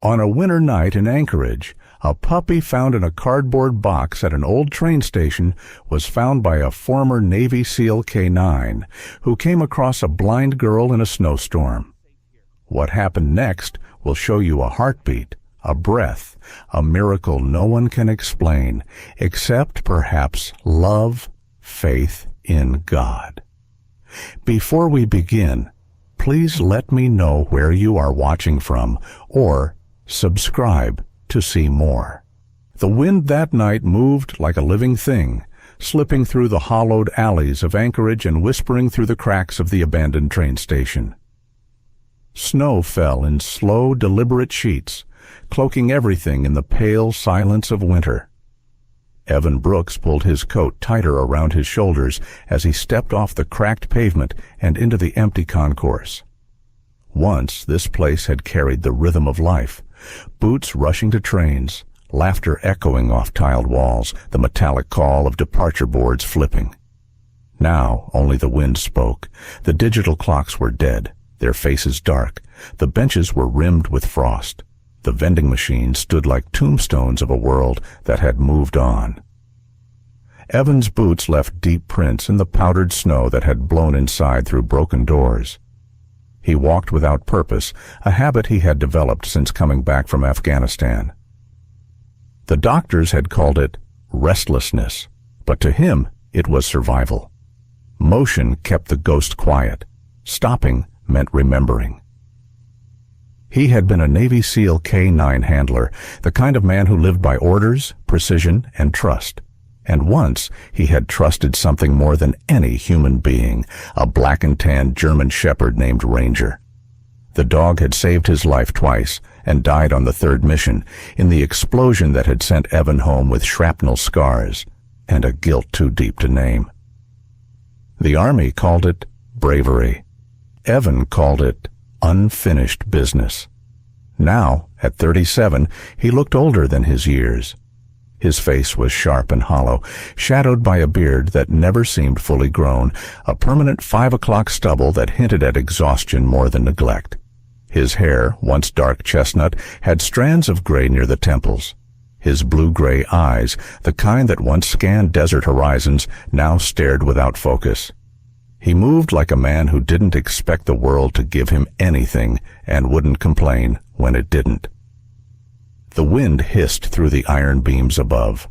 On a winter night in Anchorage, a puppy found in a cardboard box at an old train station was found by a former Navy SEAL K-9 who came across a blind girl in a snowstorm. What happened next will show you a heartbeat, a breath, a miracle no one can explain, except perhaps love, faith in God. Before we begin, please let me know where you are watching from, or subscribe to see more. The wind that night moved like a living thing, slipping through the hollowed alleys of Anchorage and whispering through the cracks of the abandoned train station. Snow fell in slow, deliberate sheets, cloaking everything in the pale silence of winter. Evan Brooks pulled his coat tighter around his shoulders as he stepped off the cracked pavement and into the empty concourse. Once this place had carried the rhythm of life, boots rushing to trains, laughter echoing off tiled walls, the metallic call of departure boards flipping. Now only the wind spoke. The digital clocks were dead, their faces dark. The benches were rimmed with frost. The vending machines stood like tombstones of a world that had moved on. Evan's boots left deep prints in the powdered snow that had blown inside through broken doors. He walked without purpose, a habit he had developed since coming back from Afghanistan. The doctors had called it restlessness, but to him it was survival. Motion kept the ghost quiet. Stopping meant remembering. He had been a Navy SEAL K-9 handler, the kind of man who lived by orders, precision, and trust. And once he had trusted something more than any human being, a black and tan German shepherd named Ranger. The dog had saved his life twice and died on the third mission, in the explosion that had sent Evan home with shrapnel scars and a guilt too deep to name. The Army called it bravery. Evan called it unfinished business. Now, at 37, he looked older than his years. His face was sharp and hollow, shadowed by a beard that never seemed fully grown, a permanent 5 o'clock stubble that hinted at exhaustion more than neglect. His hair, once dark chestnut, had strands of gray near the temples. His blue-gray eyes, the kind that once scanned desert horizons, now stared without focus. He moved like a man who didn't expect the world to give him anything and wouldn't complain when it didn't. The wind hissed through the iron beams above.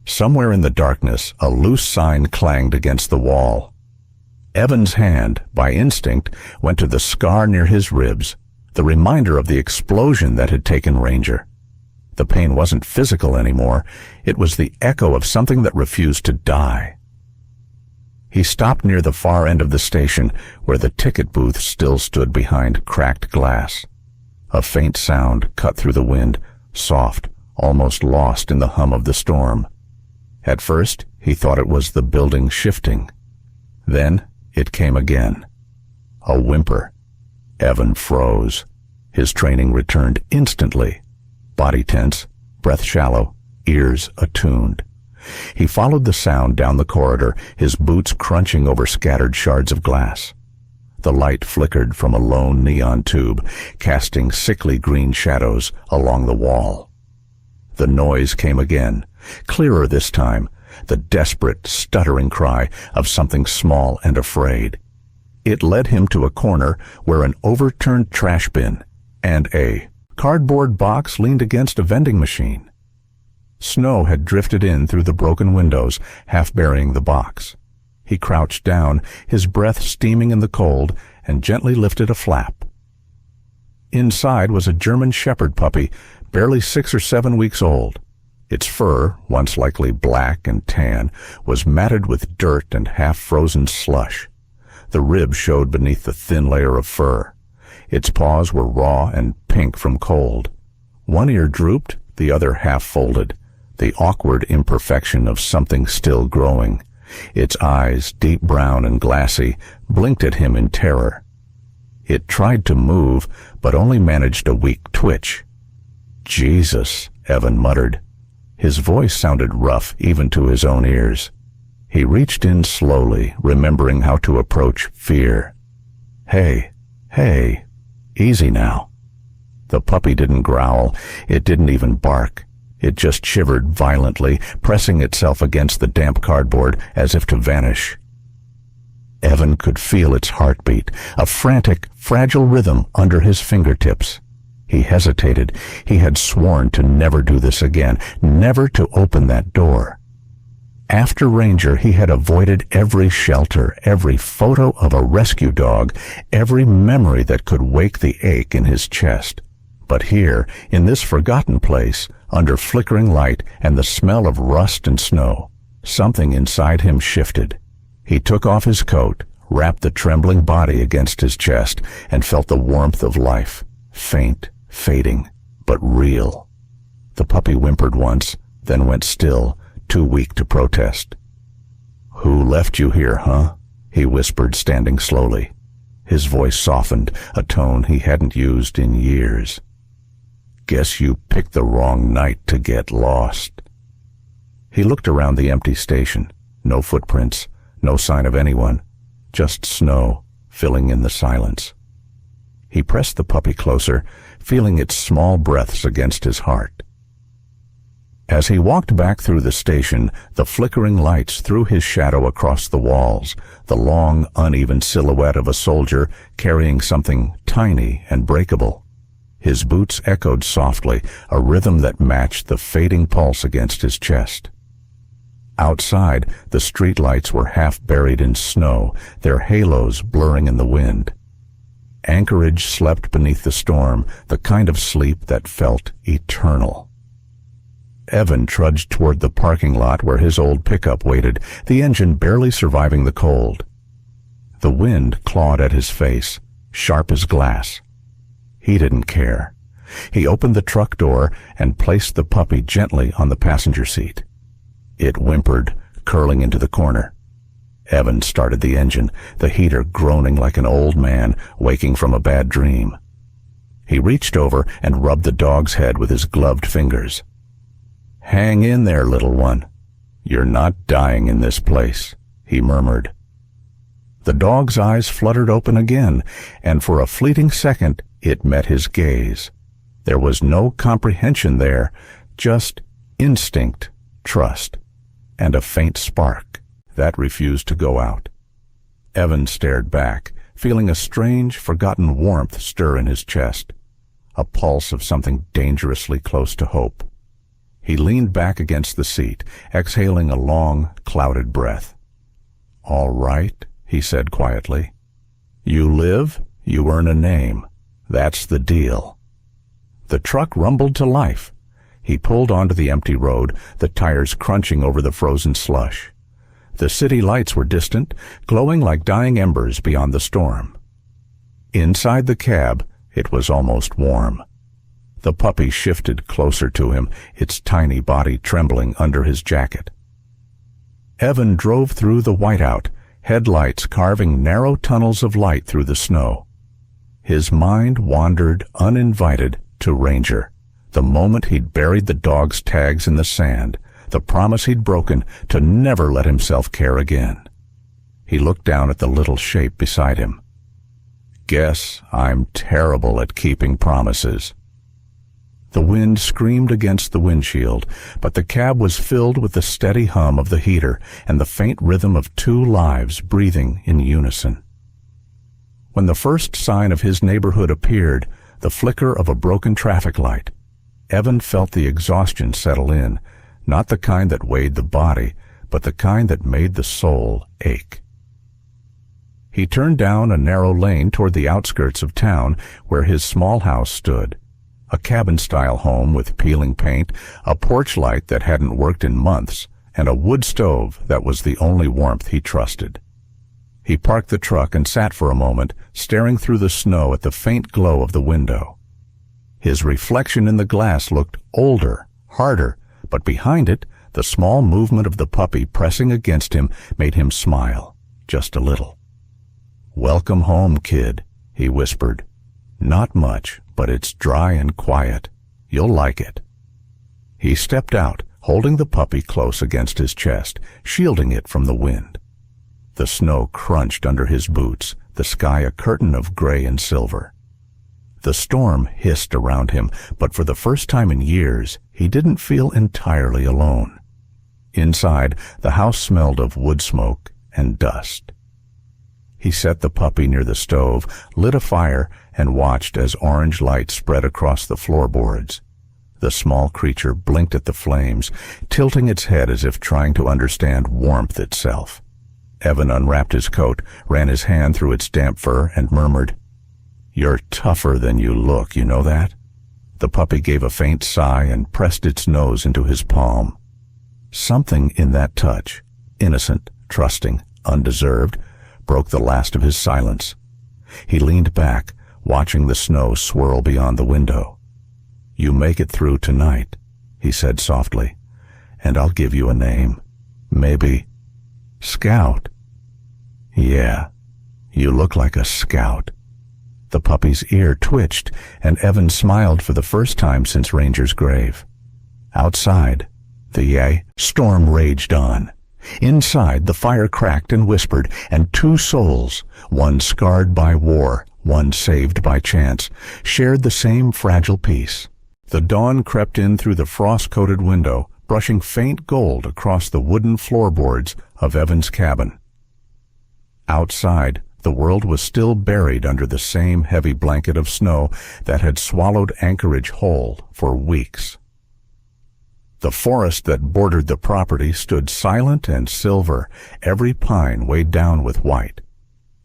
Somewhere in the darkness, a loose sign clanged against the wall. Evan's hand, by instinct, went to the scar near his ribs, the reminder of the explosion that had taken Ranger. The pain wasn't physical anymore. It was the echo of something that refused to die. He stopped near the far end of the station, where the ticket booth still stood behind cracked glass. A faint sound cut through the wind, soft, almost lost in the hum of the storm. At first, he thought it was the building shifting. Then it came again. A whimper. Evan froze. His training returned instantly. Body tense, breath shallow, ears attuned. He followed the sound down the corridor, his boots crunching over scattered shards of glass. The light flickered from a lone neon tube, casting sickly green shadows along the wall. The noise came again, clearer this time, the desperate, stuttering cry of something small and afraid. It led him to a corner where an overturned trash bin and a cardboard box leaned against a vending machine. Snow had drifted in through the broken windows, half burying the box. He crouched down, his breath steaming in the cold, and gently lifted a flap. Inside was a German shepherd puppy, barely 6 or 7 weeks old. Its fur, once likely black and tan, was matted with dirt and half-frozen slush. The ribs showed beneath the thin layer of fur. Its paws were raw and pink from cold. One ear drooped, the other half-folded, the awkward imperfection of something still growing. Its eyes, deep brown and glassy, blinked at him in terror. It tried to move, but only managed a weak twitch. "Jesus," Evan muttered. His voice sounded rough even to his own ears. He reached in slowly, remembering how to approach fear. Hey, easy now." The puppy didn't growl. It didn't even bark. It just shivered violently, pressing itself against the damp cardboard as if to vanish. Evan could feel its heartbeat, a frantic, fragile rhythm under his fingertips. He hesitated. He had sworn to never do this again, never to open that door. After Ranger, he had avoided every shelter, every photo of a rescue dog, every memory that could wake the ache in his chest. But here, in this forgotten place, under flickering light and the smell of rust and snow, something inside him shifted. He took off his coat, wrapped the trembling body against his chest, and felt the warmth of life, faint, fading, but real. The puppy whimpered once, then went still, too weak to protest. "Who left you here, huh?" he whispered, standing slowly. His voice softened, a tone he hadn't used in years. "Guess you picked the wrong night to get lost." He looked around the empty station. No footprints, no sign of anyone, just snow filling in the silence. He pressed the puppy closer, feeling its small breaths against his heart. As he walked back through the station, the flickering lights threw his shadow across the walls, the long, uneven silhouette of a soldier carrying something tiny and breakable. His boots echoed softly, a rhythm that matched the fading pulse against his chest. Outside, the streetlights were half buried in snow, their halos blurring in the wind. Anchorage slept beneath the storm, the kind of sleep that felt eternal. Evan trudged toward the parking lot where his old pickup waited, the engine barely surviving the cold. The wind clawed at his face, sharp as glass. He didn't care. He opened the truck door and placed the puppy gently on the passenger seat. It whimpered, curling into the corner. Evan started the engine, the heater groaning like an old man waking from a bad dream. He reached over and rubbed the dog's head with his gloved fingers. "Hang in there, little one. You're not dying in this place," he murmured. The dog's eyes fluttered open again, and for a fleeting second it met his gaze. There was no comprehension there, just instinct, trust, and a faint spark that refused to go out. Evan stared back, feeling a strange, forgotten warmth stir in his chest, a pulse of something dangerously close to hope. He leaned back against the seat, exhaling a long, clouded breath. "All right," he said quietly. "You live, you earn a name. That's the deal." The truck rumbled to life. He pulled onto the empty road, the tires crunching over the frozen slush. The city lights were distant, glowing like dying embers beyond the storm. Inside the cab, it was almost warm. The puppy shifted closer to him, its tiny body trembling under his jacket. Evan drove through the whiteout, headlights carving narrow tunnels of light through the snow. His mind wandered, uninvited, to Ranger, the moment he'd buried the dog's tags in the sand, the promise he'd broken to never let himself care again. He looked down at the little shape beside him. "Guess I'm terrible at keeping promises." The wind screamed against the windshield, but the cab was filled with the steady hum of the heater and the faint rhythm of two lives breathing in unison. When the first sign of his neighborhood appeared, the flicker of a broken traffic light, Evan felt the exhaustion settle in, not the kind that weighed the body, but the kind that made the soul ache. He turned down a narrow lane toward the outskirts of town where his small house stood. A cabin-style home with peeling paint, a porch light that hadn't worked in months, and a wood stove that was the only warmth he trusted. He parked the truck and sat for a moment, staring through the snow at the faint glow of the window. His reflection in the glass looked older, harder, but behind it, the small movement of the puppy pressing against him made him smile, just a little. "Welcome home, kid," he whispered. "Not much, but it's dry and quiet. You'll like it." He stepped out, holding the puppy close against his chest, shielding it from the wind. The snow crunched under his boots, the sky a curtain of gray and silver. The storm hissed around him, but for the first time in years, he didn't feel entirely alone. Inside, the house smelled of wood smoke and dust. He set the puppy near the stove, lit a fire, and watched as orange light spread across the floorboards. The small creature blinked at the flames, tilting its head as if trying to understand warmth itself. Evan unwrapped his coat, ran his hand through its damp fur, and murmured, "You're tougher than you look, you know that?" The puppy gave a faint sigh and pressed its nose into his palm. Something in that touch, innocent, trusting, undeserved, broke the last of his silence. He leaned back, watching the snow swirl beyond the window. "You make it through tonight," he said softly, "and I'll give you a name. Maybe Scout." "Yeah, you look like a scout." The puppy's ear twitched, and Evan smiled for the first time since Ranger's grave. Outside, the storm raged on. Inside, the fire cracked and whispered, and two souls, one scarred by war, one saved by chance, shared the same fragile peace. The dawn crept in through the frost-coated window, brushing faint gold across the wooden floorboards of Evan's cabin. Outside, the world was still buried under the same heavy blanket of snow that had swallowed Anchorage whole for weeks. The forest that bordered the property stood silent and silver, every pine weighed down with white.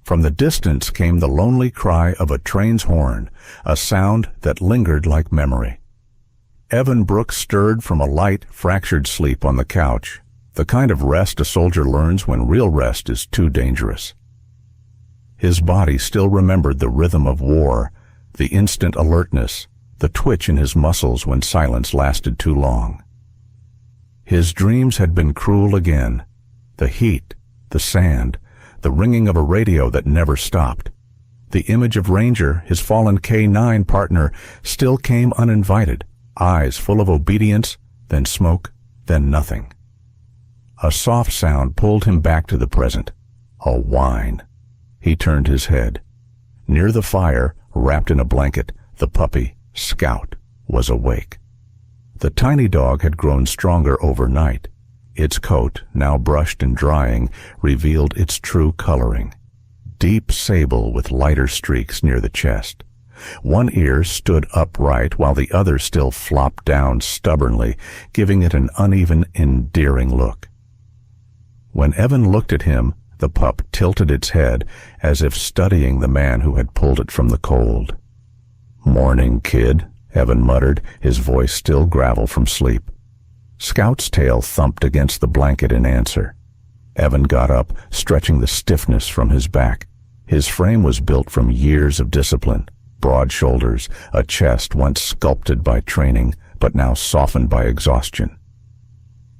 From the distance came the lonely cry of a train's horn, a sound that lingered like memory. Evan Brooks stirred from a light, fractured sleep on the couch, the kind of rest a soldier learns when real rest is too dangerous. His body still remembered the rhythm of war, the instant alertness, the twitch in his muscles when silence lasted too long. His dreams had been cruel again. The heat, the sand, the ringing of a radio that never stopped. The image of Ranger, his fallen K9 partner, still came uninvited, eyes full of obedience, then smoke, then nothing. A soft sound pulled him back to the present. A whine. He turned his head. Near the fire, wrapped in a blanket, the puppy, Scout, was awake. The tiny dog had grown stronger overnight. Its coat, now brushed and drying, revealed its true coloring. Deep sable with lighter streaks near the chest. One ear stood upright while the other still flopped down stubbornly, giving it an uneven, endearing look. When Evan looked at him, the pup tilted its head as if studying the man who had pulled it from the cold. "Morning, kid," Evan muttered, his voice still gravel from sleep. Scout's tail thumped against the blanket in answer. Evan got up, stretching the stiffness from his back. His frame was built from years of discipline. Broad shoulders, a chest once sculpted by training, but now softened by exhaustion.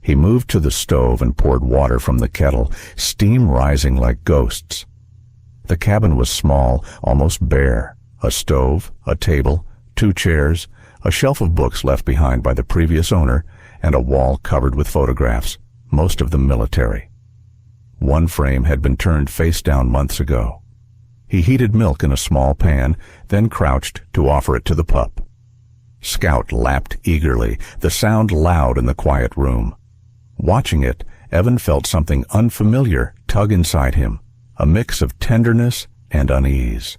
He moved to the stove and poured water from the kettle, steam rising like ghosts. The cabin was small, almost bare. A stove, a table, 2 chairs, a shelf of books left behind by the previous owner, and a wall covered with photographs, most of them military. One frame had been turned face down months ago. He heated milk in a small pan, then crouched to offer it to the pup. Scout lapped eagerly, the sound loud in the quiet room. Watching it, Evan felt something unfamiliar tug inside him, a mix of tenderness and unease.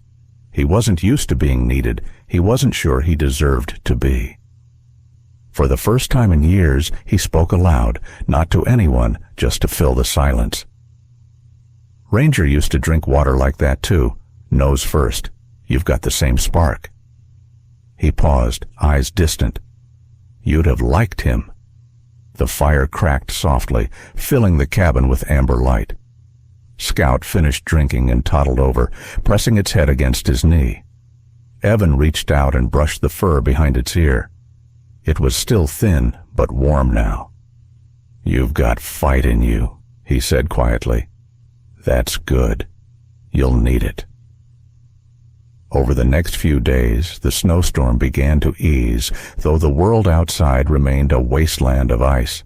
He wasn't used to being needed. He wasn't sure he deserved to be. For the first time in years, he spoke aloud, not to anyone, just to fill the silence. Ranger used to drink water like that too, nose first. You've got the same spark. He paused, eyes distant. You'd have liked him. The fire cracked softly, filling the cabin with amber light. Scout finished drinking and toddled over, pressing its head against his knee. Evan reached out and brushed the fur behind its ear. It was still thin, but warm now. "You've got fight in you," he said quietly. "That's good. You'll need it." Over the next few days, the snowstorm began to ease, though the world outside remained a wasteland of ice.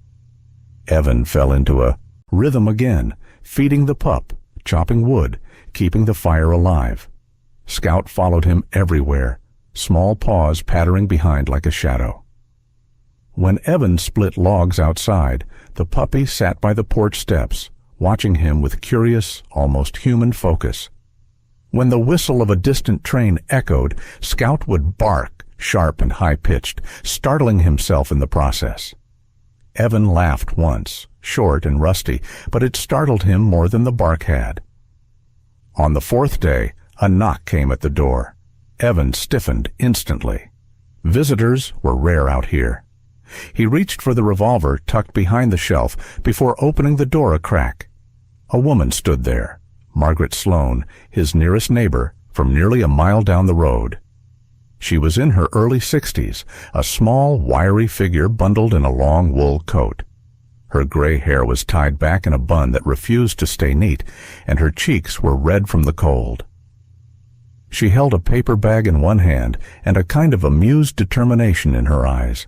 Evan fell into a rhythm again, feeding the pup, chopping wood, keeping the fire alive. Scout followed him everywhere, small paws pattering behind like a shadow. When Evan split logs outside, the puppy sat by the porch steps, watching him with curious, almost human focus. When the whistle of a distant train echoed, Scout would bark, sharp and high-pitched, startling himself in the process. Evan laughed once, short and rusty, but it startled him more than the bark had. On the fourth day, a knock came at the door. Evan stiffened instantly. Visitors were rare out here. He reached for the revolver tucked behind the shelf before opening the door a crack. A woman stood there, Margaret Sloane, his nearest neighbor, from nearly a mile down the road. She was in her early 60s, a small, wiry figure bundled in a long wool coat. Her gray hair was tied back in a bun that refused to stay neat, and her cheeks were red from the cold. She held a paper bag in one hand and a kind of amused determination in her eyes.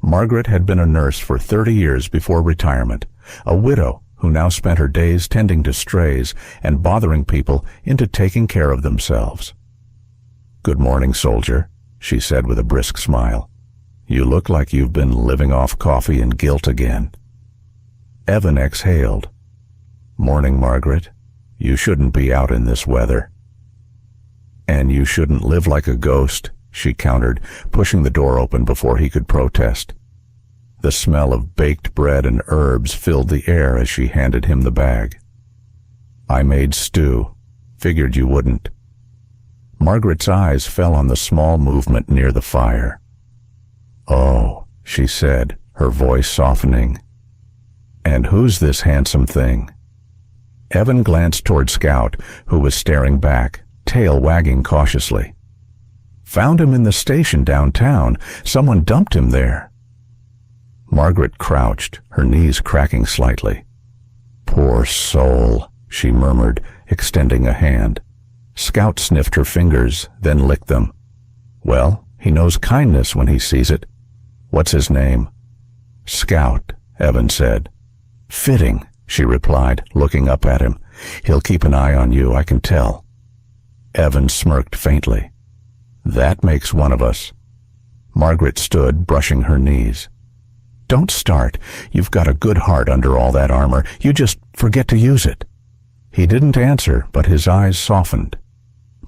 Margaret had been a nurse for 30 years before retirement, a widow who now spent her days tending to strays and bothering people into taking care of themselves. "Good morning, soldier," she said with a brisk smile. "You look like you've been living off coffee and guilt again." Evan exhaled. "Morning, Margaret. You shouldn't be out in this weather." "And you shouldn't live like a ghost," she countered, pushing the door open before he could protest. The smell of baked bread and herbs filled the air as she handed him the bag. "I made stew. Figured you wouldn't." Margaret's eyes fell on the small movement near the fire. "Oh," she said, her voice softening. "And who's this handsome thing?" Evan glanced toward Scout, who was staring back, tail wagging cautiously. "Found him in the station downtown. Someone dumped him there." Margaret crouched, her knees cracking slightly. "Poor soul," she murmured, extending a hand. Scout sniffed her fingers, then licked them. "Well, he knows kindness when he sees it. What's his name?" "Scout," Evan said. "Fitting," she replied, looking up at him. "He'll keep an eye on you, I can tell." Evan smirked faintly. "That makes one of us." Margaret stood, brushing her knees. "Don't start. You've got a good heart under all that armor. You just forget to use it." He didn't answer, but his eyes softened.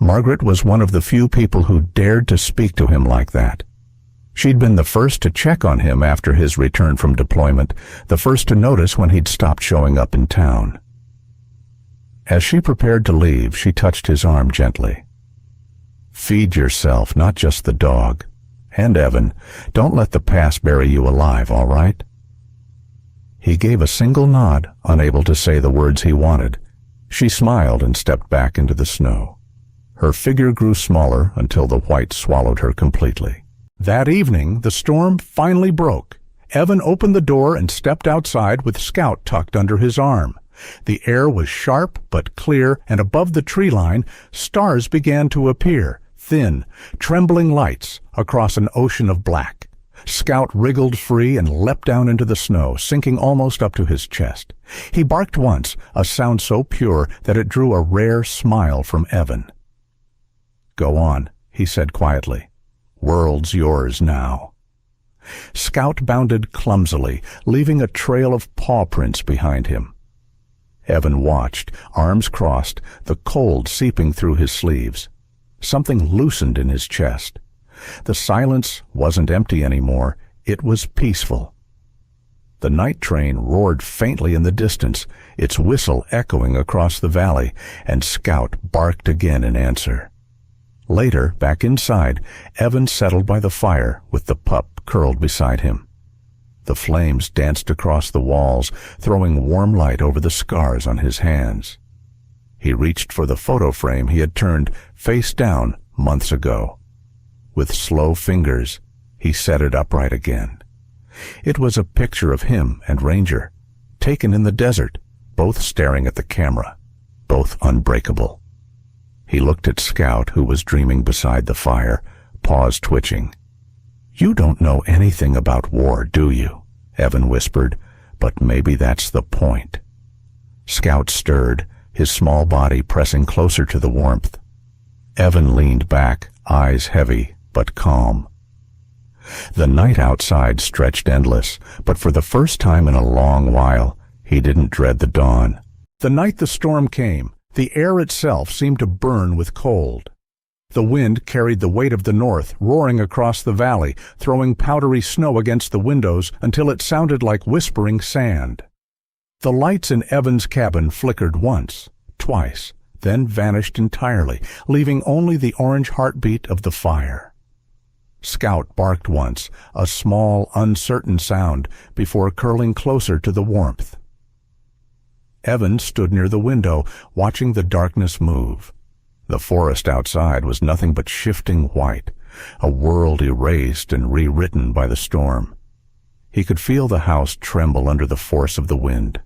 Margaret was one of the few people who dared to speak to him like that. She'd been the first to check on him after his return from deployment, the first to notice when he'd stopped showing up in town. As she prepared to leave, she touched his arm gently. "Feed yourself, not just the dog. And Evan, don't let the past bury you alive, all right?" He gave a single nod, unable to say the words he wanted. She smiled and stepped back into the snow. Her figure grew smaller until the white swallowed her completely. That evening, the storm finally broke. Evan opened the door and stepped outside with Scout tucked under his arm. The air was sharp but clear, and above the tree line, stars began to appear, thin, trembling lights across an ocean of black. Scout wriggled free and leapt down into the snow, sinking almost up to his chest. He barked once, a sound so pure that it drew a rare smile from Evan. "Go on," he said quietly. "World's yours now." Scout bounded clumsily, leaving a trail of paw prints behind him. Evan watched, arms crossed, the cold seeping through his sleeves. Something loosened in his chest. The silence wasn't empty anymore. It was peaceful. The night train roared faintly in the distance, its whistle echoing across the valley, and Scout barked again in answer. Later, back inside, Evan settled by the fire with the pup curled beside him. The flames danced across the walls, throwing warm light over the scars on his hands. He reached for the photo frame he had turned face down months ago. With slow fingers, he set it upright again. It was a picture of him and Ranger, taken in the desert, both staring at the camera, both unbreakable. He looked at Scout, who was dreaming beside the fire, paws twitching. "You don't know anything about war, do you?" Evan whispered, "but maybe that's the point." Scout stirred, his small body pressing closer to the warmth. Evan leaned back, eyes heavy, but calm. The night outside stretched endless, but for the first time in a long while, he didn't dread the dawn. The night the storm came, the air itself seemed to burn with cold. The wind carried the weight of the north, roaring across the valley, throwing powdery snow against the windows until it sounded like whispering sand. The lights in Evan's cabin flickered once, twice, then vanished entirely, leaving only the orange heartbeat of the fire. Scout barked once, a small, uncertain sound, before curling closer to the warmth. Evan stood near the window, watching the darkness move. The forest outside was nothing but shifting white, a world erased and rewritten by the storm. He could feel the house tremble under the force of the wind.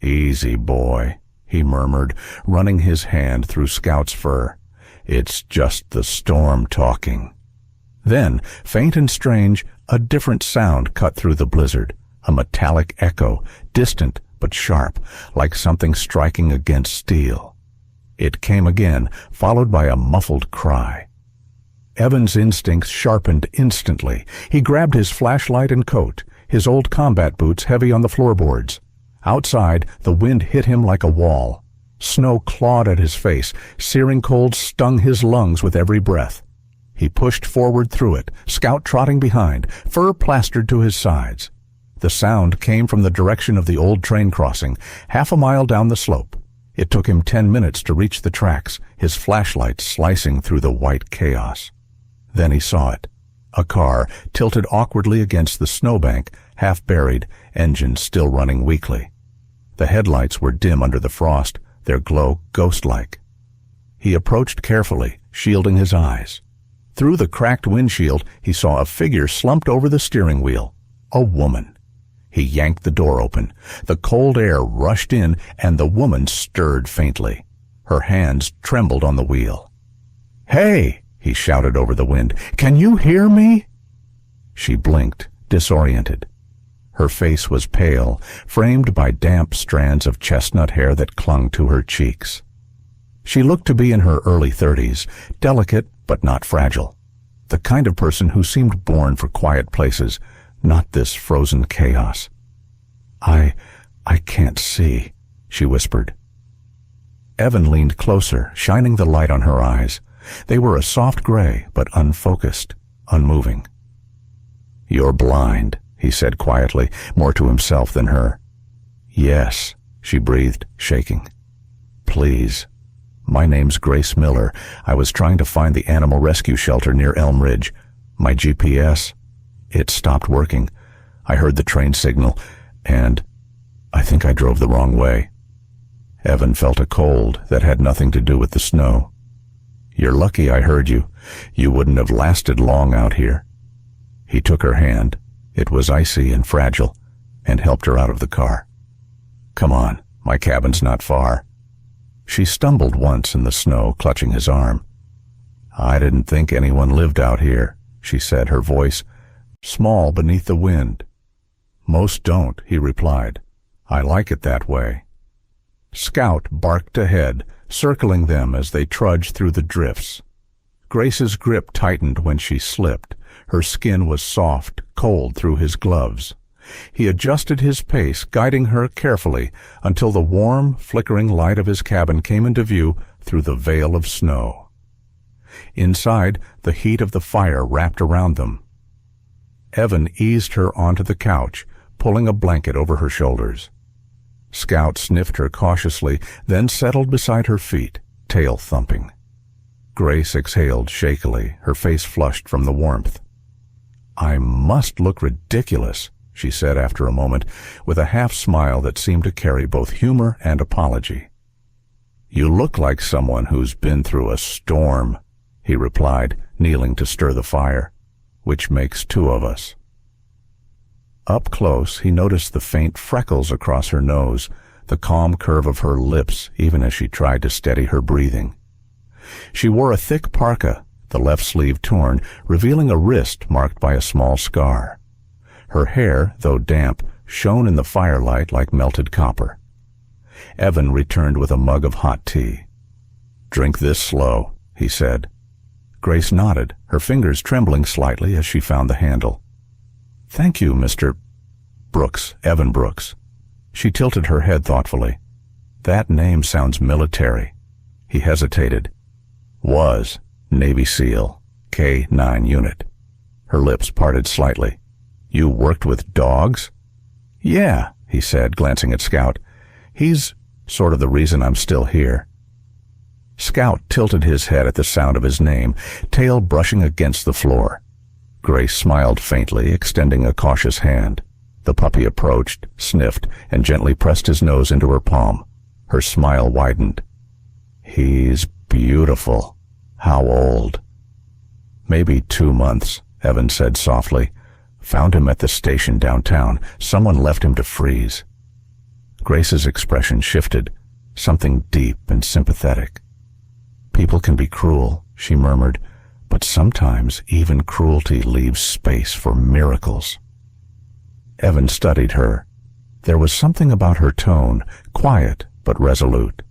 "Easy, boy," he murmured, running his hand through Scout's fur. "It's just the storm talking." Then, faint and strange, a different sound cut through the blizzard, a metallic echo, distant but sharp, like something striking against steel. It came again, followed by a muffled cry. Evan's instincts sharpened instantly. He grabbed his flashlight and coat, his old combat boots heavy on the floorboards. Outside, the wind hit him like a wall. Snow clawed at his face, searing cold stung his lungs with every breath. He pushed forward through it, Scout trotting behind, fur plastered to his sides. The sound came from the direction of the old train crossing, half a mile down the slope. It took him 10 minutes to reach the tracks, his flashlight slicing through the white chaos. Then he saw it. A car, tilted awkwardly against the snowbank, half buried, engine still running weakly. The headlights were dim under the frost, their glow ghost-like. He approached carefully, shielding his eyes. Through the cracked windshield, he saw a figure slumped over the steering wheel. A woman. He yanked the door open. The cold air rushed in, and the woman stirred faintly. Her hands trembled on the wheel. "Hey!" he shouted over the wind. "Can you hear me?" She blinked, disoriented. Her face was pale, framed by damp strands of chestnut hair that clung to her cheeks. She looked to be in her early 30s, delicate but not fragile. The kind of person who seemed born for quiet places, not this frozen chaos. I can't see," she whispered. Evan leaned closer, shining the light on her eyes. They were a soft gray, but unfocused, unmoving. "You're blind," he said quietly, more to himself than her. "Yes," she breathed, shaking. "Please. My name's Grace Miller. I was trying to find the animal rescue shelter near Elm Ridge. My GPS, it stopped working. I heard the train signal, and I think I drove the wrong way." Evan felt a cold that had nothing to do with the snow. "You're lucky I heard you. You wouldn't have lasted long out here." He took her hand, it was icy and fragile, and helped her out of the car. "Come on, my cabin's not far." She stumbled once in the snow, clutching his arm. "I didn't think anyone lived out here," she said, her voice small beneath the wind. "Most don't," he replied. "I like it that way." Scout barked ahead, circling them as they trudged through the drifts. Grace's grip tightened when she slipped. Her skin was soft, cold through his gloves. He adjusted his pace, guiding her carefully until the warm, flickering light of his cabin came into view through the veil of snow. Inside, the heat of the fire wrapped around them. Evan eased her onto the couch, pulling a blanket over her shoulders. Scout sniffed her cautiously, then settled beside her feet, tail thumping. Grace exhaled shakily, her face flushed from the warmth. "I must look ridiculous," she said after a moment, with a half-smile that seemed to carry both humor and apology. "You look like someone who's been through a storm," he replied, kneeling to stir the fire, "which makes two of us." Up close, he noticed the faint freckles across her nose, the calm curve of her lips even as she tried to steady her breathing. She wore a thick parka, the left sleeve torn, revealing a wrist marked by a small scar. Her hair, though damp, shone in the firelight like melted copper. Evan returned with a mug of hot tea. "Drink this slow," he said. Grace nodded, her fingers trembling slightly as she found the handle. "Thank you, Mr. Brooks, Evan Brooks." She tilted her head thoughtfully. "That name sounds military." He hesitated. "Was Navy SEAL, K-9 unit." Her lips parted slightly. "You worked with dogs?" "Yeah," he said, glancing at Scout. "He's sort of the reason I'm still here." Scout tilted his head at the sound of his name, tail brushing against the floor. Grace smiled faintly, extending a cautious hand. The puppy approached, sniffed, and gently pressed his nose into her palm. Her smile widened. "He's beautiful. How old?" "Maybe 2 months," Evan said softly. "Found him at the station downtown. Someone left him to freeze." Grace's expression shifted, something deep and sympathetic. "People can be cruel," she murmured, "but sometimes even cruelty leaves space for miracles." Evan studied her. There was something about her tone, quiet but resolute.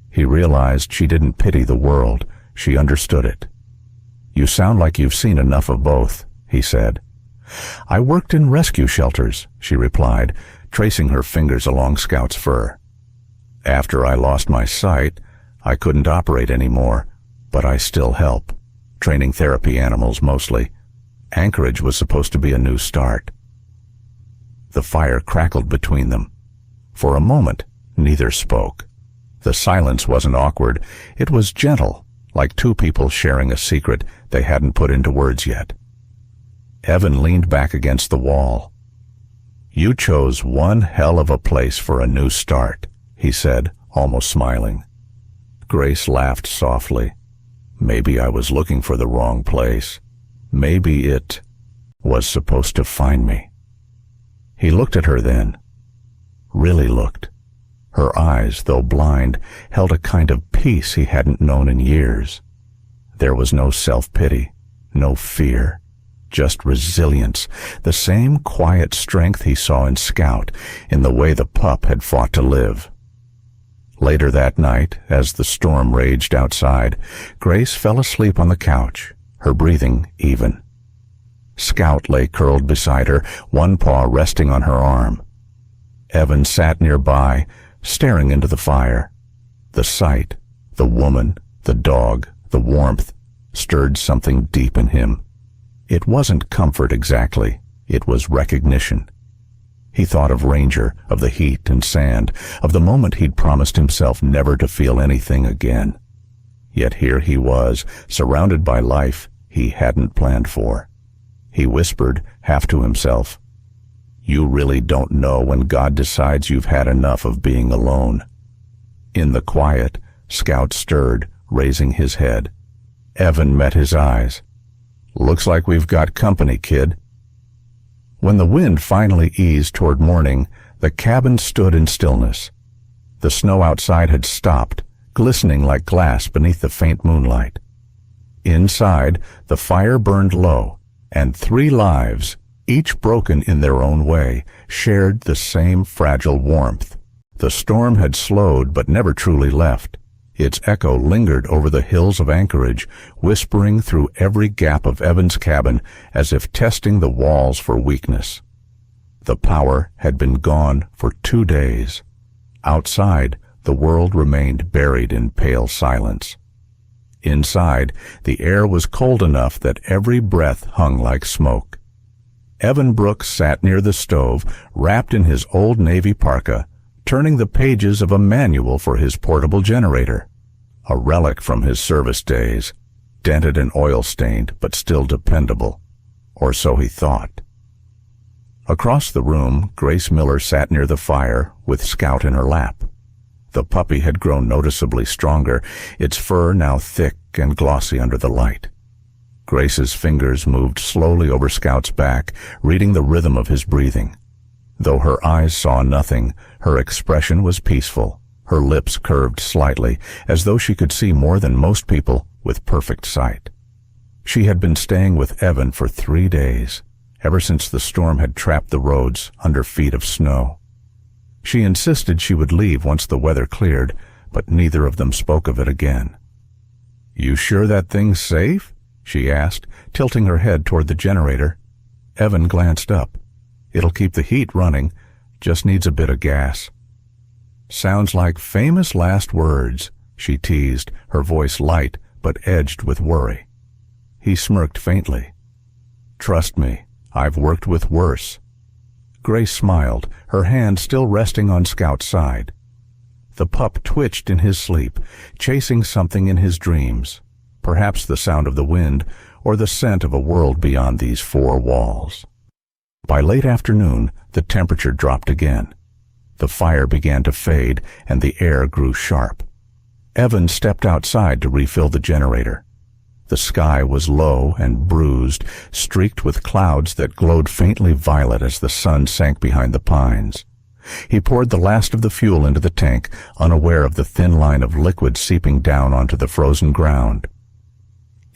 He realized she didn't pity the world, she understood it. "You sound like you've seen enough of both," he said. "I worked in rescue shelters," she replied, tracing her fingers along Scout's fur. "After I lost my sight, I couldn't operate anymore, but I still help. Training therapy animals mostly. Anchorage was supposed to be a new start." The fire crackled between them. For a moment, neither spoke. The silence wasn't awkward. It was gentle, like two people sharing a secret they hadn't put into words yet. Evan leaned back against the wall. "You chose one hell of a place for a new start," he said, almost smiling. Grace laughed softly. "Maybe I was looking for the wrong place. Maybe it was supposed to find me." He looked at her then. Really looked. Her eyes, though blind, held a kind of peace he hadn't known in years. There was no self-pity, no fear, just resilience, the same quiet strength he saw in Scout, in the way the pup had fought to live. Later that night, as the storm raged outside, Grace fell asleep on the couch, her breathing even. Scout lay curled beside her, one paw resting on her arm. Evan sat nearby, staring into the fire. The sight, the woman, the dog, the warmth, stirred something deep in him. It wasn't comfort exactly, it was recognition. He thought of Ranger, of the heat and sand, of the moment he'd promised himself never to feel anything again. Yet here he was, surrounded by life he hadn't planned for. He whispered, half to himself, "You really don't know when God decides you've had enough of being alone." In the quiet, Scout stirred, raising his head. Evan met his eyes. "Looks like we've got company, kid." When the wind finally eased toward morning, the cabin stood in stillness. The snow outside had stopped, glistening like glass beneath the faint moonlight. Inside, the fire burned low, and 3 lives, each broken in their own way, shared the same fragile warmth. The storm had slowed but never truly left. Its echo lingered over the hills of Anchorage, whispering through every gap of Evan's cabin as if testing the walls for weakness. The power had been gone for 2 days. Outside, the world remained buried in pale silence. Inside, the air was cold enough that every breath hung like smoke. Evan Brooks sat near the stove, wrapped in his old Navy parka, turning the pages of a manual for his portable generator, a relic from his service days, dented and oil-stained but still dependable, or so he thought. Across the room, Grace Miller sat near the fire with Scout in her lap. The puppy had grown noticeably stronger, its fur now thick and glossy under the light. Grace's fingers moved slowly over Scout's back, reading the rhythm of his breathing. Though her eyes saw nothing, her expression was peaceful, her lips curved slightly, as though she could see more than most people with perfect sight. She had been staying with Evan for 3 days, ever since the storm had trapped the roads under feet of snow. She insisted she would leave once the weather cleared, but neither of them spoke of it again. "You sure that thing's safe?" she asked, tilting her head toward the generator. Evan glanced up. It'll keep the heat running, just needs a bit of gas. Sounds like famous last words, she teased, her voice light but edged with worry. He smirked faintly. Trust me, I've worked with worse. Grace smiled, her hand still resting on Scout's side. The pup twitched in his sleep, chasing something in his dreams, perhaps the sound of the wind or the scent of a world beyond these four walls. By late afternoon, the temperature dropped again. The fire began to fade and the air grew sharp. Evan stepped outside to refill the generator. The sky was low and bruised, streaked with clouds that glowed faintly violet as the sun sank behind the pines. He poured the last of the fuel into the tank, unaware of the thin line of liquid seeping down onto the frozen ground.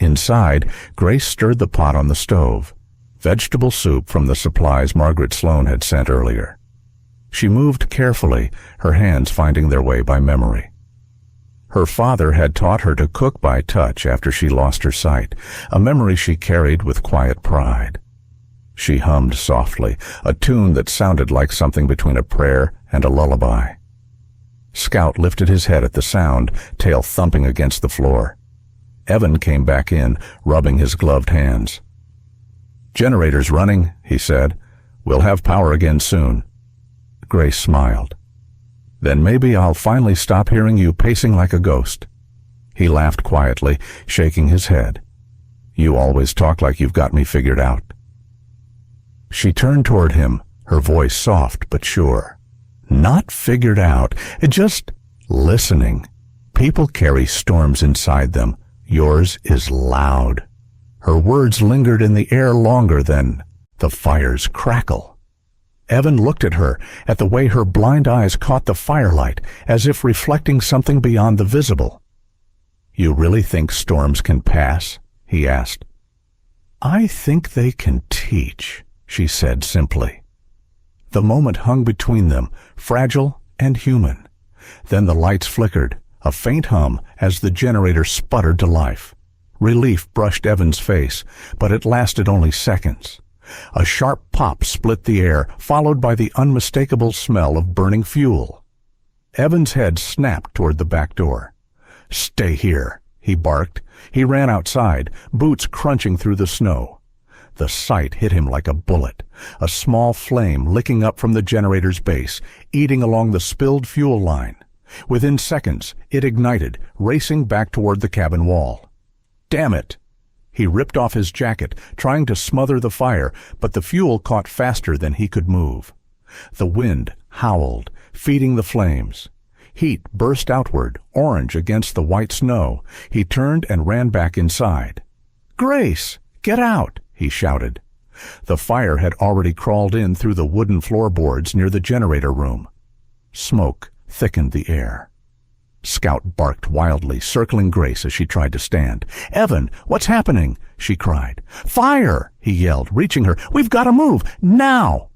Inside, Grace stirred the pot on the stove, vegetable soup from the supplies Margaret Sloane had sent earlier. She moved carefully, her hands finding their way by memory. Her father had taught her to cook by touch after she lost her sight, a memory she carried with quiet pride. She hummed softly, a tune that sounded like something between a prayer and a lullaby. Scout lifted his head at the sound, tail thumping against the floor. Evan came back in, rubbing his gloved hands. "Generator's running," he said. "We'll have power again soon." Grace smiled. "Then maybe I'll finally stop hearing you pacing like a ghost." He laughed quietly, shaking his head. "You always talk like you've got me figured out." She turned toward him, her voice soft but sure. "Not figured out, just listening. People carry storms inside them. Yours is loud." Her words lingered in the air longer than the fire's crackle. Evan looked at her, at the way her blind eyes caught the firelight, as if reflecting something beyond the visible. "You really think storms can pass?" he asked. "I think they can teach," she said simply. The moment hung between them, fragile and human. Then the lights flickered, a faint hum as the generator sputtered to life. Relief brushed Evan's face, but it lasted only seconds. A sharp pop split the air, followed by the unmistakable smell of burning fuel. Evan's head snapped toward the back door. "Stay here," he barked. He ran outside, boots crunching through the snow. The sight hit him like a bullet, a small flame licking up from the generator's base, eating along the spilled fuel line. Within seconds, it ignited, racing back toward the cabin wall. "Damn it!" He ripped off his jacket, trying to smother the fire, but the fuel caught faster than he could move. The wind howled, feeding the flames. Heat burst outward, orange against the white snow. He turned and ran back inside. "Grace, get out!" he shouted. The fire had already crawled in through the wooden floorboards near the generator room. Smoke thickened the air. Scout barked wildly, circling Grace as she tried to stand. "Evan, what's happening?" she cried. "Fire!" he yelled, reaching her. "We've got to move, now!"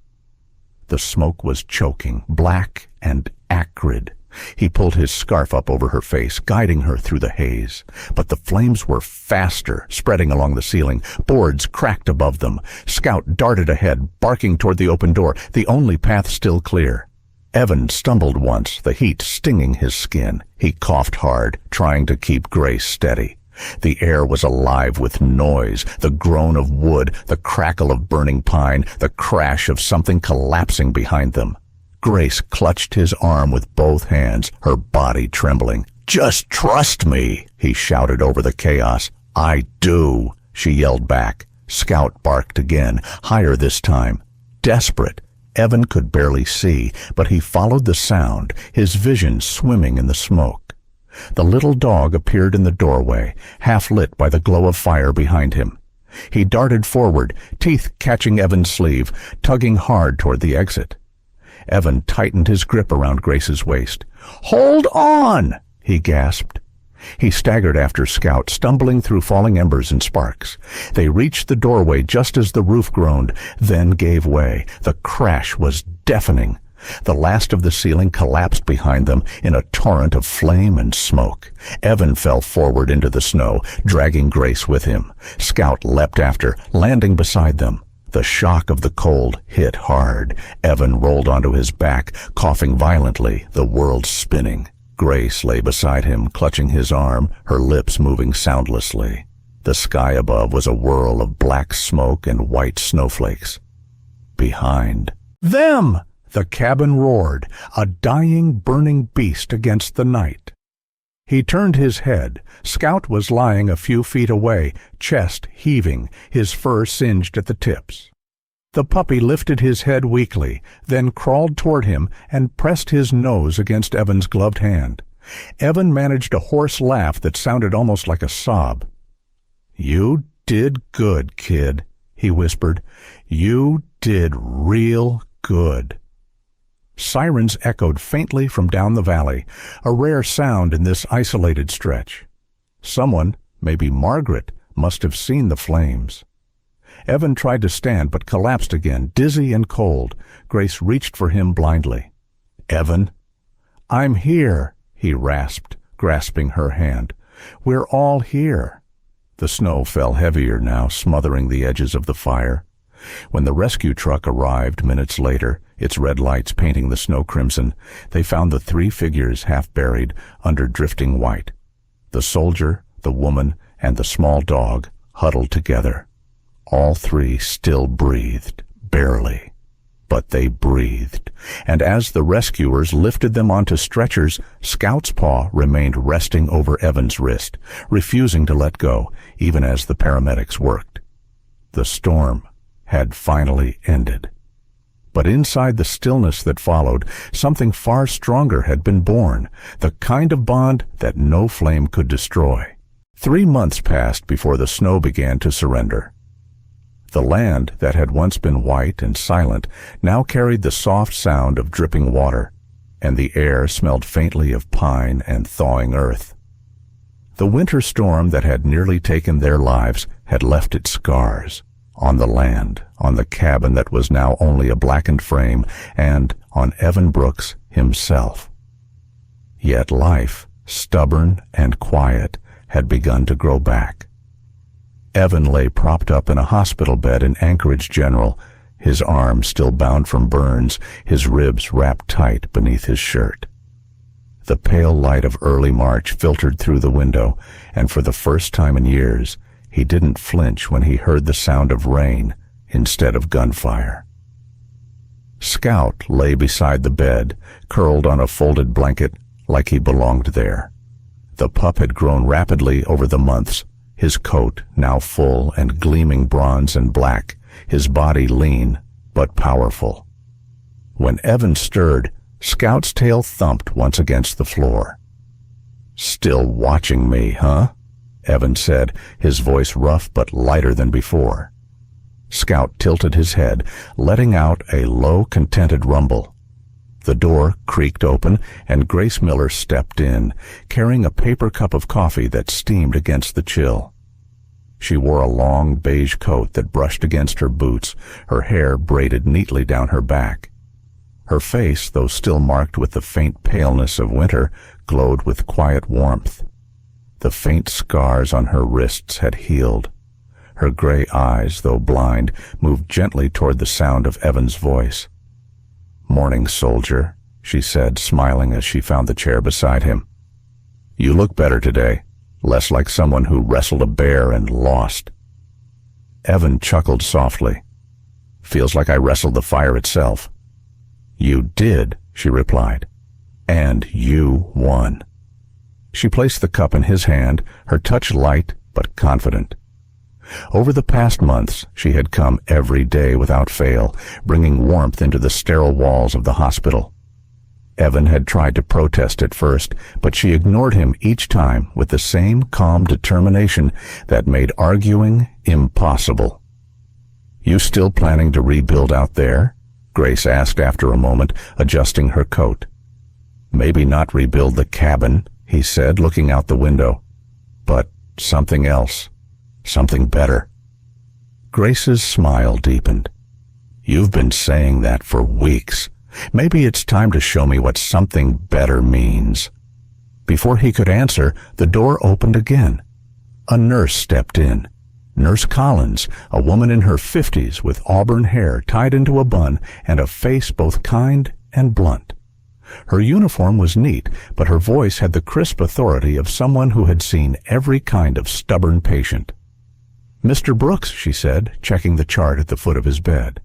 The smoke was choking, black and acrid. He pulled his scarf up over her face, guiding her through the haze. But the flames were faster, spreading along the ceiling. Boards cracked above them. Scout darted ahead, barking toward the open door, the only path still clear. Evan stumbled once, the heat stinging his skin. He coughed hard, trying to keep Grace steady. The air was alive with noise, the groan of wood, the crackle of burning pine, the crash of something collapsing behind them. Grace clutched his arm with both hands, her body trembling. "Just trust me," he shouted over the chaos. "I do," she yelled back. Scout barked again, higher this time. Desperate, Evan could barely see, but he followed the sound, his vision swimming in the smoke. The little dog appeared in the doorway, half lit by the glow of fire behind him. He darted forward, teeth catching Evan's sleeve, tugging hard toward the exit. Evan tightened his grip around Grace's waist. "Hold on!" he gasped. He staggered after Scout, stumbling through falling embers and sparks. They reached the doorway just as the roof groaned, then gave way. The crash was deafening. The last of the ceiling collapsed behind them in a torrent of flame and smoke. Evan fell forward into the snow, dragging Grace with him. Scout leapt after, landing beside them. The shock of the cold hit hard. Evan rolled onto his back, coughing violently, the world spinning. Grace lay beside him, clutching his arm, her lips moving soundlessly. The sky above was a whirl of black smoke and white snowflakes. Behind them! The cabin roared, a dying, burning beast against the night. He turned his head. Scout was lying a few feet away, chest heaving, his fur singed at the tips. The puppy lifted his head weakly, then crawled toward him and pressed his nose against Evan's gloved hand. Evan managed a hoarse laugh that sounded almost like a sob. "You did good, kid," he whispered. "You did real good." Sirens echoed faintly from down the valley, a rare sound in this isolated stretch. Someone, maybe Margaret, must have seen the flames. Evan tried to stand but collapsed again, dizzy and cold. Grace reached for him blindly. "Evan." "I'm here," he rasped, grasping her hand. "We're all here." The snow fell heavier now, smothering the edges of the fire. When the rescue truck arrived minutes later, its red lights painting the snow crimson, they found the three figures half buried under drifting white. The soldier, the woman, and the small dog huddled together. All three still breathed, barely. But they breathed, and as the rescuers lifted them onto stretchers, Scout's paw remained resting over Evan's wrist, refusing to let go, even as the paramedics worked. The storm had finally ended. But inside the stillness that followed, something far stronger had been born, the kind of bond that no flame could destroy. 3 months passed before the snow began to surrender. The land that had once been white and silent now carried the soft sound of dripping water, and the air smelled faintly of pine and thawing earth. The winter storm that had nearly taken their lives had left its scars on the land, on the cabin that was now only a blackened frame, and on Evan Brooks himself. Yet life, stubborn and quiet, had begun to grow back. Evan lay propped up in a hospital bed in Anchorage General, his arm still bound from burns, his ribs wrapped tight beneath his shirt. The pale light of early March filtered through the window, and for the first time in years, he didn't flinch when he heard the sound of rain instead of gunfire. Scout lay beside the bed, curled on a folded blanket like he belonged there. The pup had grown rapidly over the months, his coat now full and gleaming bronze and black, his body lean but powerful. When Evan stirred, Scout's tail thumped once against the floor. "Still watching me, huh?" Evan said, his voice rough but lighter than before. Scout tilted his head, letting out a low, contented rumble. The door creaked open, and Grace Miller stepped in, carrying a paper cup of coffee that steamed against the chill. She wore a long beige coat that brushed against her boots, her hair braided neatly down her back. Her face, though still marked with the faint paleness of winter, glowed with quiet warmth. The faint scars on her wrists had healed. Her gray eyes, though blind, moved gently toward the sound of Evan's voice. "Morning, soldier," she said, smiling as she found the chair beside him. "You look better today, less like someone who wrestled a bear and lost." Evan chuckled softly. "Feels like I wrestled the fire itself." "You did," she replied. "And you won." She placed the cup in his hand, her touch light but confident. Over the past months, she had come every day without fail, bringing warmth into the sterile walls of the hospital. Evan had tried to protest at first, but she ignored him each time with the same calm determination that made arguing impossible. "You still planning to rebuild out there?" Grace asked after a moment, adjusting her coat. "Maybe not rebuild the cabin," he said, looking out the window. "But something else. Something better." Grace's smile deepened. "You've been saying that for weeks. Maybe it's time to show me what something better means." Before he could answer, the door opened again. A nurse stepped in. Nurse Collins, a woman in her 50s with auburn hair tied into a bun and a face both kind and blunt. Her uniform was neat, but her voice had the crisp authority of someone who had seen every kind of stubborn patient. "Mr. Brooks," she said, checking the chart at the foot of his bed.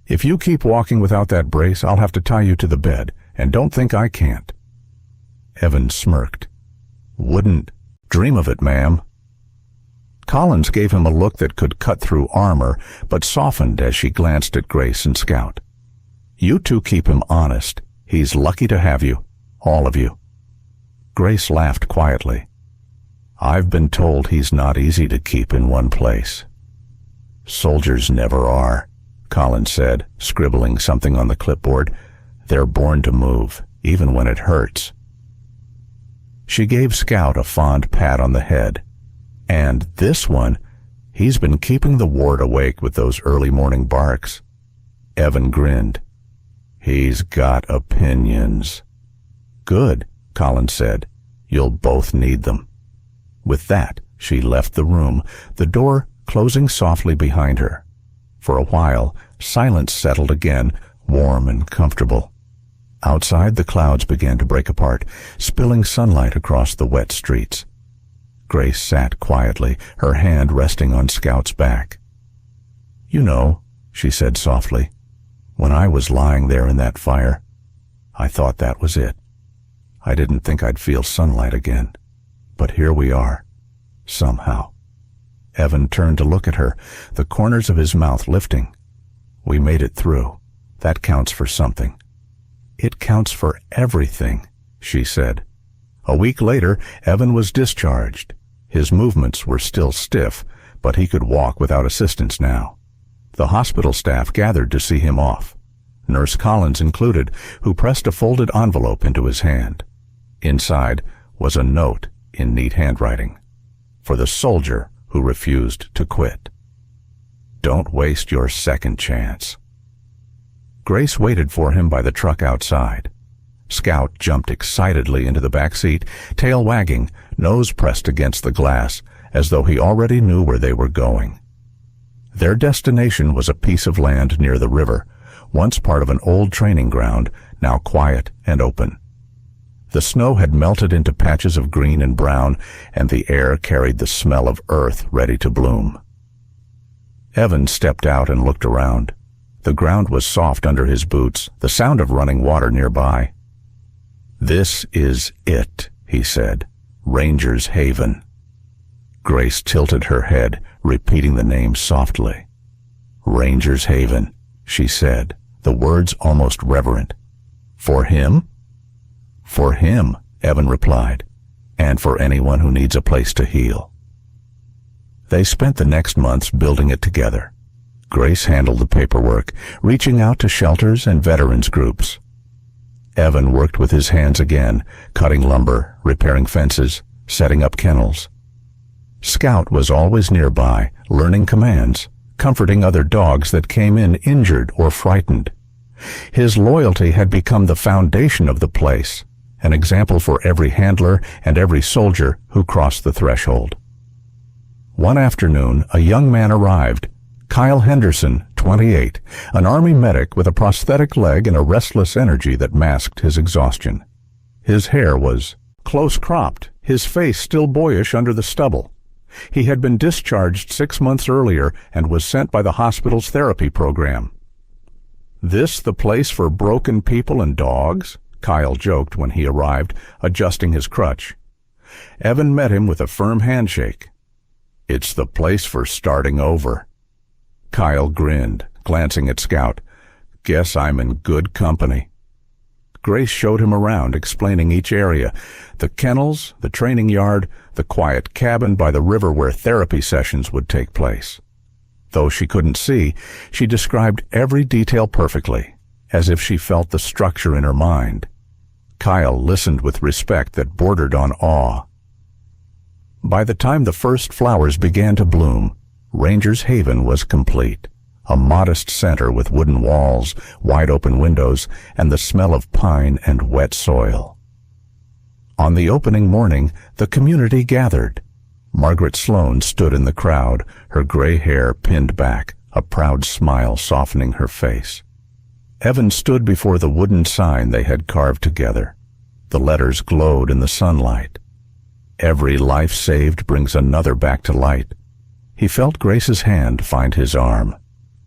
"If you keep walking without that brace, I'll have to tie you to the bed, and don't think I can't." Evan smirked. "Wouldn't dream of it, ma'am." Collins gave him a look that could cut through armor, but softened as she glanced at Grace and Scout. "You two keep him honest. He's lucky to have you, all of you." Grace laughed quietly. "I've been told he's not easy to keep in one place." "Soldiers never are," Collins said, scribbling something on the clipboard. "They're born to move, even when it hurts." She gave Scout a fond pat on the head. "And this one, he's been keeping the ward awake with those early morning barks." Evan grinned. "He's got opinions." "Good," Collins said. "You'll both need them." With that, she left the room, the door closing softly behind her. For a while, silence settled again, warm and comfortable. Outside, the clouds began to break apart, spilling sunlight across the wet streets. Grace sat quietly, her hand resting on Scout's back. "You know," she said softly, "when I was lying there in that fire, I thought that was it. I didn't think I'd feel sunlight again. But here we are, somehow." Evan turned to look at her, the corners of his mouth lifting. "We made it through. That counts for something." "It counts for everything," she said. A week later, Evan was discharged. His movements were still stiff, but he could walk without assistance now. The hospital staff gathered to see him off, Nurse Collins included, who pressed a folded envelope into his hand. Inside was a note in neat handwriting. For the soldier who refused to quit. "Don't waste your second chance." Grace waited for him by the truck outside. Scout jumped excitedly into the back seat, tail wagging, nose pressed against the glass, as though he already knew where they were going. Their destination was a piece of land near the river, once part of an old training ground, now quiet and open. The snow had melted into patches of green and brown, and the air carried the smell of earth ready to bloom. Evan stepped out and looked around. The ground was soft under his boots, the sound of running water nearby. "This is it," he said. "Ranger's Haven." Grace tilted her head, repeating the name softly. "Ranger's Haven," she said, the words almost reverent. "For him?" "For him," Evan replied, "and for anyone who needs a place to heal." They spent the next months building it together. Grace handled the paperwork, reaching out to shelters and veterans groups. Evan worked with his hands again, cutting lumber, repairing fences, setting up kennels. Scout was always nearby, learning commands, comforting other dogs that came in injured or frightened. His loyalty had become the foundation of the place, an example for every handler and every soldier who crossed the threshold. One afternoon, a young man arrived, Kyle Henderson, 28, an Army medic with a prosthetic leg and a restless energy that masked his exhaustion. His hair was close-cropped, his face still boyish under the stubble. He had been discharged 6 months earlier and was sent by the hospital's therapy program. "This the place for broken people and dogs?" Kyle joked when he arrived, adjusting his crutch. Evan met him with a firm handshake. "It's the place for starting over." Kyle grinned, glancing at Scout. "Guess I'm in good company." Grace showed him around, explaining each area: the kennels, the training yard, the quiet cabin by the river where therapy sessions would take place. Though she couldn't see, she described every detail perfectly, as if she felt the structure in her mind. Kyle listened with respect that bordered on awe. By the time the first flowers began to bloom, Ranger's Haven was complete. a modest center with wooden walls, wide-open windows, and the smell of pine and wet soil. On the opening morning, the community gathered. Margaret Sloan stood in the crowd, her gray hair pinned back, a proud smile softening her face. Evan stood before the wooden sign they had carved together. The letters glowed in the sunlight. Every life saved brings another back to light. He felt Grace's hand find his arm.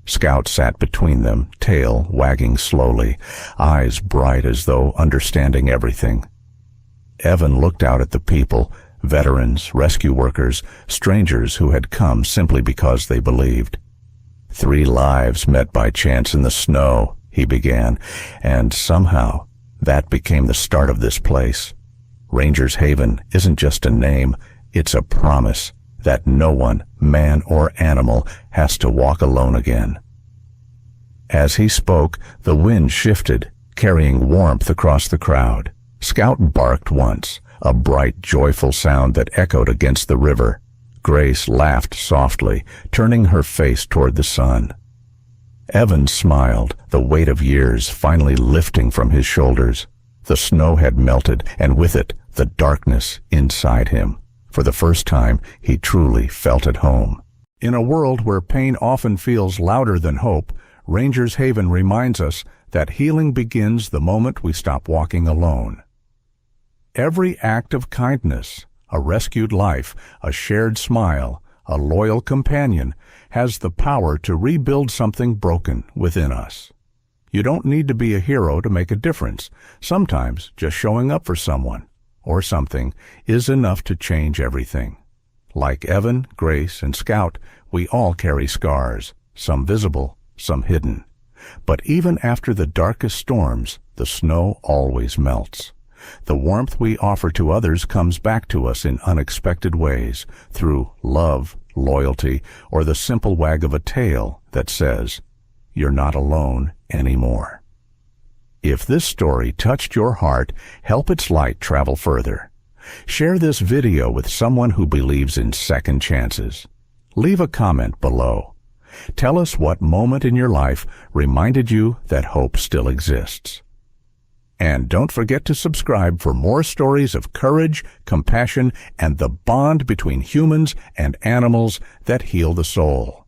Scout sat between them, tail wagging slowly, eyes bright as though understanding everything. Evan looked out at the people, veterans, rescue workers, strangers who had come simply because they believed. 3 lives met by chance in the snow, he began, and somehow that became the start of this place. Rangers Haven isn't just a name, it's a promise that no one, man or animal, has to walk alone again. As he spoke, the wind shifted, carrying warmth across the crowd. Scout barked once, a bright, joyful sound that echoed against the river. Grace laughed softly, turning her face toward the sun. Evan smiled, the weight of years finally lifting from his shoulders. The snow had melted, and with it, the darkness inside him. For the first time, he truly felt at home. In a world where pain often feels louder than hope, Rangers Haven reminds us that healing begins the moment we stop walking alone. Every act of kindness, a rescued life, a shared smile, a loyal companion, has the power to rebuild something broken within us. You don't need to be a hero to make a difference. Sometimes just showing up for someone or something is enough to change everything. Like Evan, Grace, and Scout, we all carry scars, some visible, some hidden. But even after the darkest storms, the snow always melts. The warmth we offer to others comes back to us in unexpected ways, through love, loyalty, or the simple wag of a tail that says, "You're not alone anymore." If this story touched your heart, help its light travel further. Share this video with someone who believes in second chances. Leave a comment below. Tell us what moment in your life reminded you that hope still exists. And don't forget to subscribe for more stories of courage, compassion, and the bond between humans and animals that heal the soul.